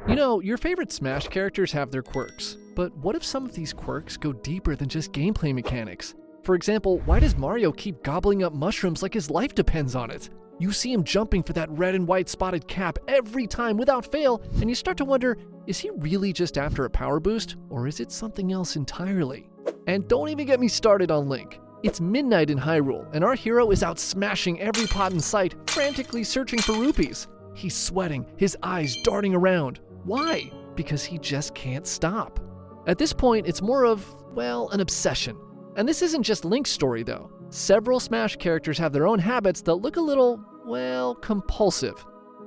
You know, your favorite Smash characters have their quirks, but what if some of these quirks go deeper than just gameplay mechanics? For example, why does Mario keep gobbling up mushrooms like his life depends on it? You see him jumping for that red and white spotted cap every time without fail, and you start to wonder, is he really just after a power boost, or is it something else entirely? And don't even get me started on Link. It's midnight in Hyrule, and our hero is out smashing every pot in sight, frantically searching for rupees. He's sweating, his eyes darting around. Why? Because he just can't stop. At this point, it's more of, well, an obsession. And this isn't just Link's story, though. Several Smash characters have their own habits that look a little, well, compulsive.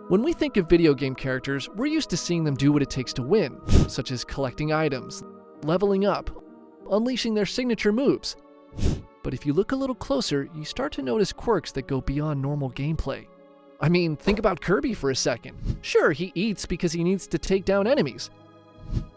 When we think of video game characters, we're used to seeing them do what it takes to win, such as collecting items, leveling up, unleashing their signature moves. But if you look a little closer, you start to notice quirks that go beyond normal gameplay. I mean, think about Kirby for a second. Sure, he eats because he needs to take down enemies.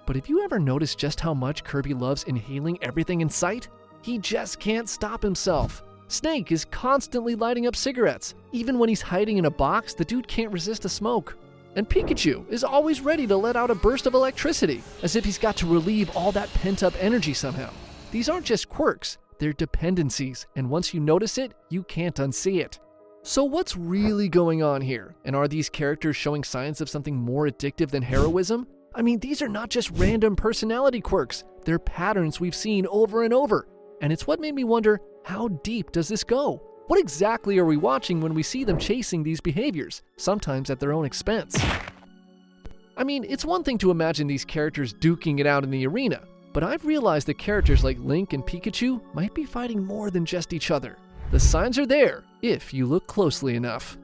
But have you ever noticed just how much Kirby loves inhaling everything in sight? He just can't stop himself. Snake is constantly lighting up cigarettes. Even when he's hiding in a box, the dude can't resist a smoke. And Pikachu is always ready to let out a burst of electricity, as if he's got to relieve all that pent-up energy somehow. These aren't just quirks, they're dependencies, and once you notice it, you can't unsee it. So what's really going on here? And are these characters showing signs of something more addictive than heroism? I mean, these are not just random personality quirks. They're patterns we've seen over and over. And it's what made me wonder, how deep does this go? What exactly are we watching when we see them chasing these behaviors, sometimes at their own expense? I mean, it's one thing to imagine these characters duking it out in the arena, but I've realized that characters like Link and Pikachu might be fighting more than just each other. The signs are there, if you look closely enough.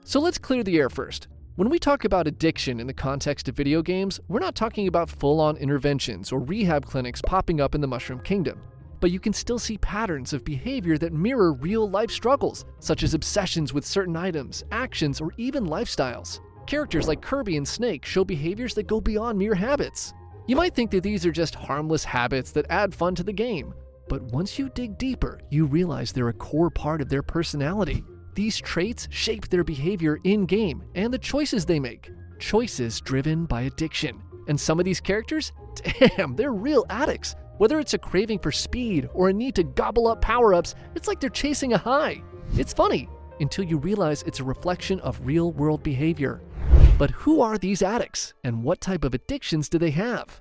So let's clear the air first. When we talk about addiction in the context of video games, we're not talking about full-on interventions or rehab clinics popping up in the Mushroom Kingdom. But you can still see patterns of behavior that mirror real-life struggles, such as obsessions with certain items, actions, or even lifestyles. Characters like Kirby and Snake show behaviors that go beyond mere habits. You might think that these are just harmless habits that add fun to the game. But once you dig deeper, you realize they're a core part of their personality. These traits shape their behavior in-game and the choices they make. Choices driven by addiction. And some of these characters? Damn, they're real addicts. Whether it's a craving for speed or a need to gobble up power-ups, it's like they're chasing a high. It's funny, until you realize it's a reflection of real-world behavior. But who are these addicts, and what type of addictions do they have?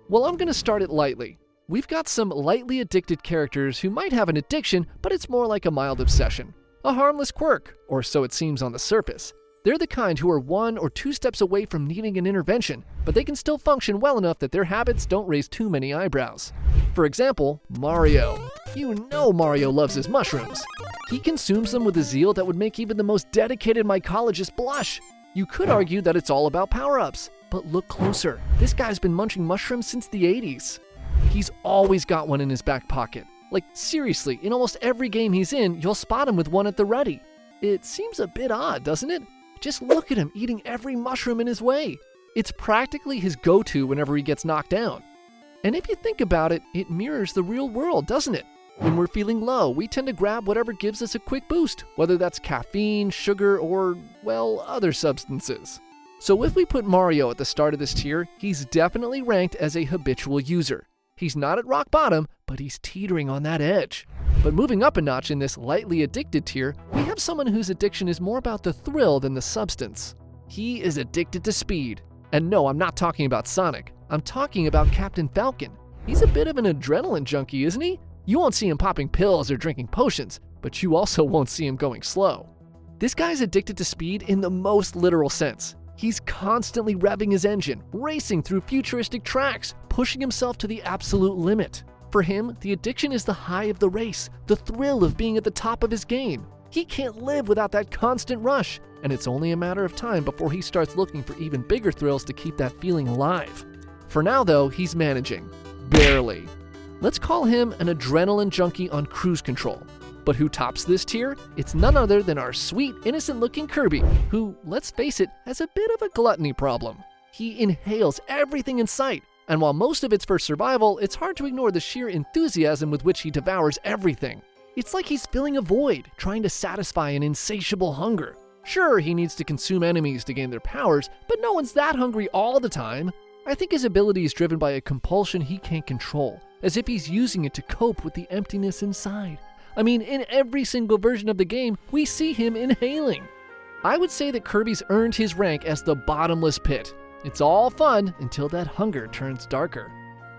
Well, I'm gonna start it lightly. We've got some lightly addicted characters who might have an addiction, but it's more like a mild obsession. A harmless quirk, or so it seems on the surface. They're the kind who are 1 or 2 steps away from needing an intervention, but they can still function well enough that their habits don't raise too many eyebrows. For example, Mario. You know Mario loves his mushrooms. He consumes them with a zeal that would make even the most dedicated mycologist blush. You could argue that it's all about power-ups, but look closer. This guy's been munching mushrooms since the 80s. He's always got one in his back pocket. Like, seriously, in almost every game he's in, you'll spot him with one at the ready. It seems a bit odd, doesn't it? Just look at him eating every mushroom in his way. It's practically his go-to whenever he gets knocked down. And if you think about it, it mirrors the real world, doesn't it? When we're feeling low, we tend to grab whatever gives us a quick boost, whether that's caffeine, sugar, or, well, other substances. So if we put Mario at the start of this tier, he's definitely ranked as a habitual user. He's not at rock bottom, but he's teetering on that edge. But moving up a notch in this lightly addicted tier, we have someone whose addiction is more about the thrill than the substance. He is addicted to speed. And no, I'm not talking about Sonic. I'm talking about Captain Falcon. He's a bit of an adrenaline junkie, isn't he? You won't see him popping pills or drinking potions, but you also won't see him going slow. This guy's addicted to speed in the most literal sense. He's constantly revving his engine, racing through futuristic tracks, pushing himself to the absolute limit. For him, the addiction is the high of the race, the thrill of being at the top of his game. He can't live without that constant rush, and it's only a matter of time before he starts looking for even bigger thrills to keep that feeling alive. For now, though, he's managing. Barely. Let's call him an adrenaline junkie on cruise control. But who tops this tier? It's none other than our sweet, innocent-looking Kirby, who, let's face it, has a bit of a gluttony problem. He inhales everything in sight, and while most of it's for survival, it's hard to ignore the sheer enthusiasm with which he devours everything. It's like he's filling a void, trying to satisfy an insatiable hunger. Sure, he needs to consume enemies to gain their powers, but no one's that hungry all the time. I think his ability is driven by a compulsion he can't control, as if he's using it to cope with the emptiness inside. I mean, in every single version of the game, we see him inhaling. I would say that Kirby's earned his rank as the bottomless pit. It's all fun until that hunger turns darker.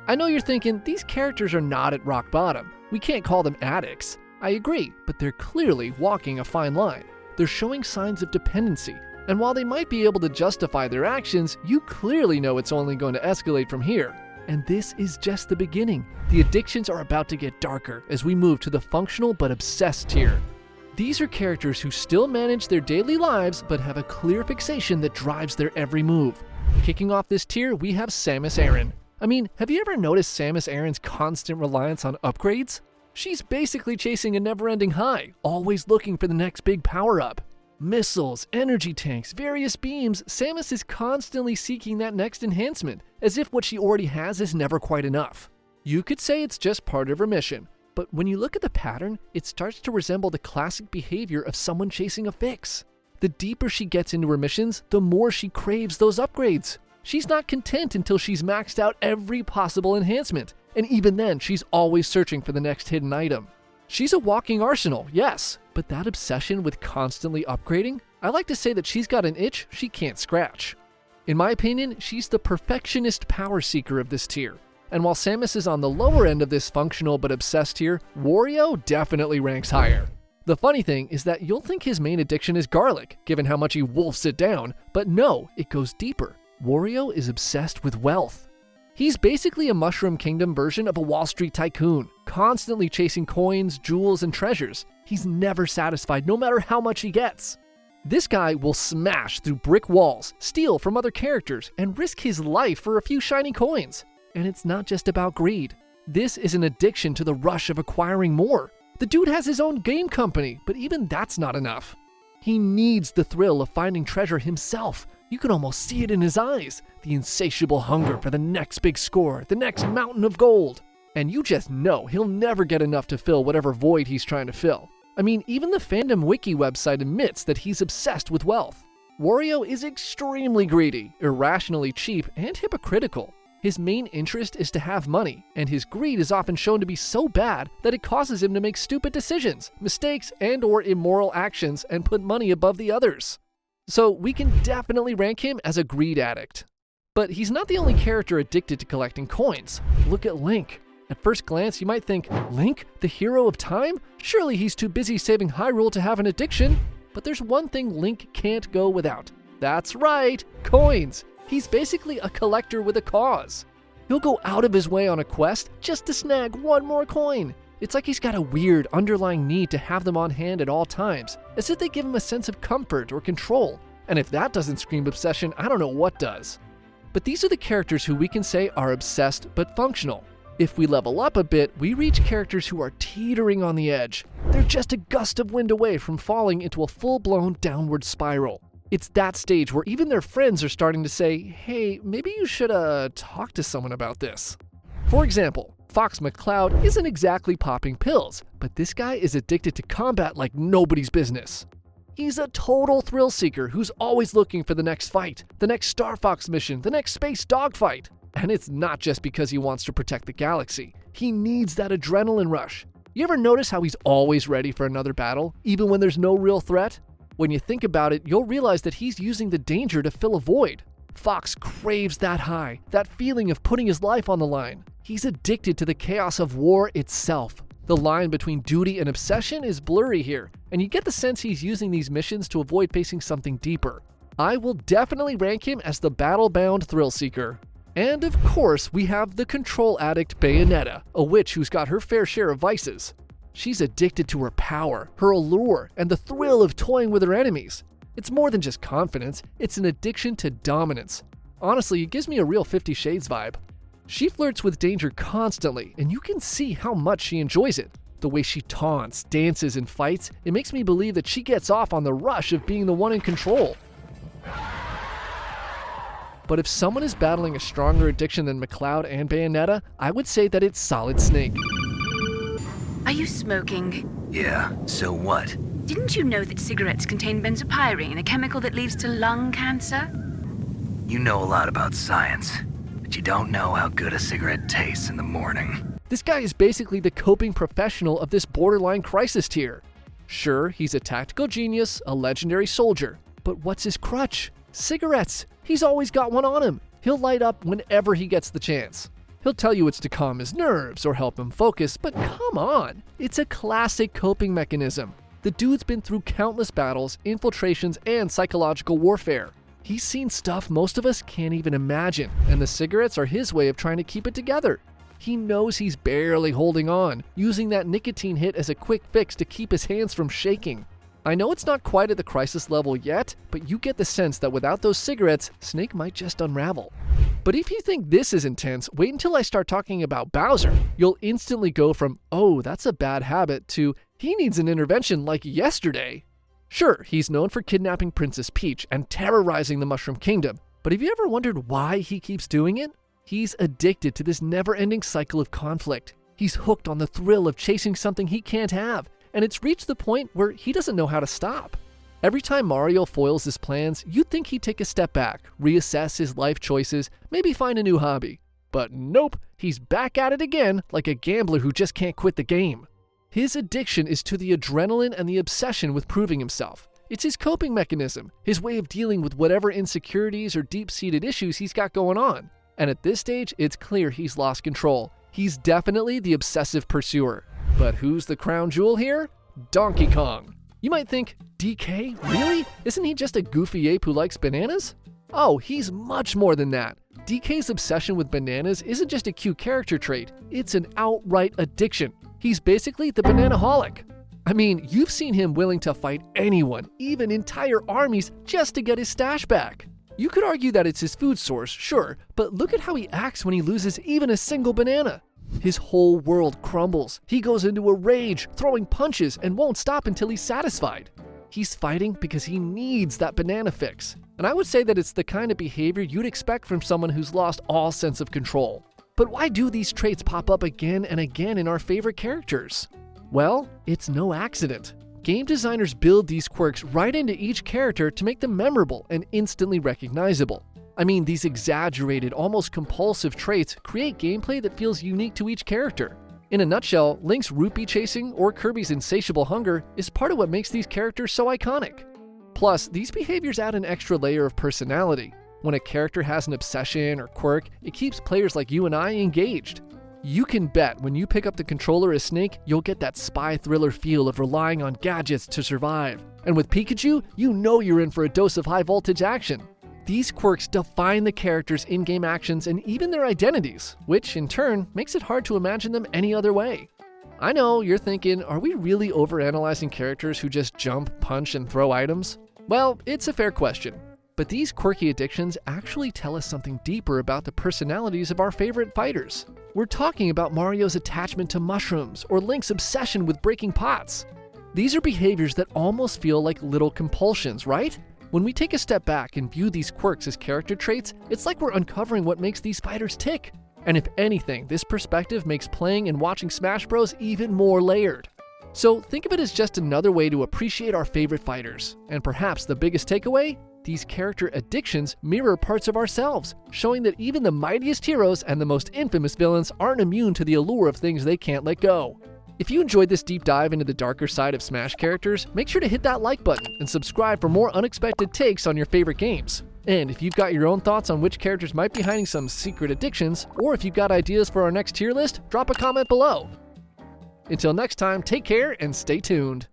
I know you're thinking, these characters are not at rock bottom. We can't call them addicts. I agree, but they're clearly walking a fine line. They're showing signs of dependency, and while they might be able to justify their actions, you clearly know it's only going to escalate from here. And this is just the beginning. The addictions are about to get darker as we move to the functional but obsessed tier. These are characters who still manage their daily lives but have a clear fixation that drives their every move. Kicking off this tier, we have Samus Aran. I mean, have you ever noticed Samus Aran's constant reliance on upgrades? She's basically chasing a never-ending high, always looking for the next big power-up. Missiles, energy tanks, various beams, Samus is constantly seeking that next enhancement, as if what she already has is never quite enough. You could say it's just part of her mission, but when you look at the pattern, it starts to resemble the classic behavior of someone chasing a fix. The deeper she gets into her missions, the more she craves those upgrades. She's not content until she's maxed out every possible enhancement, and even then, she's always searching for the next hidden item. She's a walking arsenal, yes, but that obsession with constantly upgrading? I like to say that she's got an itch she can't scratch. In my opinion, she's the perfectionist power seeker of this tier. And while Samus is on the lower end of this functional but obsessed tier, Wario definitely ranks higher. The funny thing is that you'll think his main addiction is garlic, given how much he wolfs it down, but no, it goes deeper. Wario is obsessed with wealth. He's basically a Mushroom Kingdom version of a Wall Street tycoon, constantly chasing coins, jewels, and treasures. He's never satisfied, no matter how much he gets. This guy will smash through brick walls, steal from other characters, and risk his life for a few shiny coins. And it's not just about greed. This is an addiction to the rush of acquiring more. The dude has his own game company, but even that's not enough. He needs the thrill of finding treasure himself. You can almost see it in his eyes, the insatiable hunger for the next big score, the next mountain of gold. And you just know he'll never get enough to fill whatever void he's trying to fill. I mean, even the Fandom Wiki website admits that he's obsessed with wealth. Wario is extremely greedy, irrationally cheap, and hypocritical. His main interest is to have money, and his greed is often shown to be so bad that it causes him to make stupid decisions, mistakes, and/or immoral actions and put money above the others. So we can definitely rank him as a greed addict. But he's not the only character addicted to collecting coins. Look at Link. At first glance, you might think, Link, the hero of time? Surely he's too busy saving Hyrule to have an addiction. But there's one thing Link can't go without. That's right, coins. He's basically a collector with a cause. He'll go out of his way on a quest just to snag one more coin. It's like he's got a weird underlying need to have them on hand at all times, as if they give him a sense of comfort or control. And if that doesn't scream obsession, I don't know what does. But these are the characters who we can say are obsessed but functional. If we level up a bit, we reach characters who are teetering on the edge. They're just a gust of wind away from falling into a full-blown downward spiral. It's that stage where even their friends are starting to say, hey, maybe you should talk to someone about this. For example, Fox McCloud isn't exactly popping pills, but this guy is addicted to combat like nobody's business. He's a total thrill seeker who's always looking for the next fight, the next Star Fox mission, the next space dogfight. And it's not just because he wants to protect the galaxy. He needs that adrenaline rush. You ever notice how he's always ready for another battle, even when there's no real threat? When you think about it, you'll realize that he's using the danger to fill a void. Fox craves that high, that feeling of putting his life on the line. He's addicted to the chaos of war itself. The line between duty and obsession is blurry here, and you get the sense he's using these missions to avoid facing something deeper. I will definitely rank him as the battle-bound thrill seeker. And of course, we have the control addict Bayonetta, a witch who's got her fair share of vices. She's addicted to her power, her allure, and the thrill of toying with her enemies. It's more than just confidence, it's an addiction to dominance. Honestly, it gives me a real 50 Shades vibe. She flirts with danger constantly, and you can see how much she enjoys it. The way she taunts, dances, and fights, it makes me believe that she gets off on the rush of being the one in control. But if someone is battling a stronger addiction than McCloud and Bayonetta, I would say that it's Solid Snake. Are you smoking? Yeah, so what? Didn't you know that cigarettes contain benzopyrene, a chemical that leads to lung cancer? You know a lot about science, but you don't know how good a cigarette tastes in the morning. This guy is basically the coping professional of this borderline crisis tier. Sure, he's a tactical genius, a legendary soldier, but what's his crutch? Cigarettes. He's always got one on him. He'll light up whenever he gets the chance. He'll tell you it's to calm his nerves or help him focus, but come on, it's a classic coping mechanism. The dude's been through countless battles, infiltrations, and psychological warfare. He's seen stuff most of us can't even imagine, and the cigarettes are his way of trying to keep it together. He knows he's barely holding on, using that nicotine hit as a quick fix to keep his hands from shaking. I know it's not quite at the crisis level yet, but you get the sense that without those cigarettes, Snake might just unravel. But if you think this is intense, wait until I start talking about Bowser. You'll instantly go from, oh, that's a bad habit, to, he needs an intervention like yesterday. Sure, he's known for kidnapping Princess Peach and terrorizing the Mushroom Kingdom, but have you ever wondered why he keeps doing it? He's addicted to this never-ending cycle of conflict. He's hooked on the thrill of chasing something he can't have, and it's reached the point where he doesn't know how to stop. Every time Mario foils his plans, you'd think he'd take a step back, reassess his life choices, maybe find a new hobby. But nope, he's back at it again like a gambler who just can't quit the game. His addiction is to the adrenaline and the obsession with proving himself. It's his coping mechanism, his way of dealing with whatever insecurities or deep-seated issues he's got going on. And at this stage, it's clear he's lost control. He's definitely the obsessive pursuer. But who's the crown jewel here? Donkey Kong. You might think, DK? Really? Isn't he just a goofy ape who likes bananas? Oh, he's much more than that. DK's obsession with bananas isn't just a cute character trait, it's an outright addiction. He's basically the bananaholic. I mean, you've seen him willing to fight anyone, even entire armies, just to get his stash back. You could argue that it's his food source, sure, but look at how he acts when he loses even a single banana. His whole world crumbles. He goes into a rage, throwing punches, and won't stop until he's satisfied. He's fighting because he needs that banana fix. And I would say that it's the kind of behavior you'd expect from someone who's lost all sense of control. But why do these traits pop up again and again in our favorite characters? Well, it's no accident. Game designers build these quirks right into each character to make them memorable and instantly recognizable. I mean, these exaggerated, almost compulsive traits create gameplay that feels unique to each character. In a nutshell, Link's rupee chasing or Kirby's insatiable hunger is part of what makes these characters so iconic. Plus, these behaviors add an extra layer of personality. When a character has an obsession or quirk, it keeps players like you and I engaged. You can bet when you pick up the controller as Snake, you'll get that spy thriller feel of relying on gadgets to survive. And with Pikachu, you know you're in for a dose of high voltage action. These quirks define the characters' in-game actions and even their identities, which in turn makes it hard to imagine them any other way. I know you're thinking, are we really overanalyzing characters who just jump, punch, and throw items? Well, it's a fair question. But these quirky addictions actually tell us something deeper about the personalities of our favorite fighters. We're talking about Mario's attachment to mushrooms or Link's obsession with breaking pots. These are behaviors that almost feel like little compulsions, right? When we take a step back and view these quirks as character traits, it's like we're uncovering what makes these fighters tick. And if anything, this perspective makes playing and watching Smash Bros. Even more layered. So think of it as just another way to appreciate our favorite fighters. And perhaps the biggest takeaway? These character addictions mirror parts of ourselves, showing that even the mightiest heroes and the most infamous villains aren't immune to the allure of things they can't let go. If you enjoyed this deep dive into the darker side of Smash characters, make sure to hit that like button and subscribe for more unexpected takes on your favorite games. And if you've got your own thoughts on which characters might be hiding some secret addictions, or if you've got ideas for our next tier list, drop a comment below. Until next time, take care and stay tuned.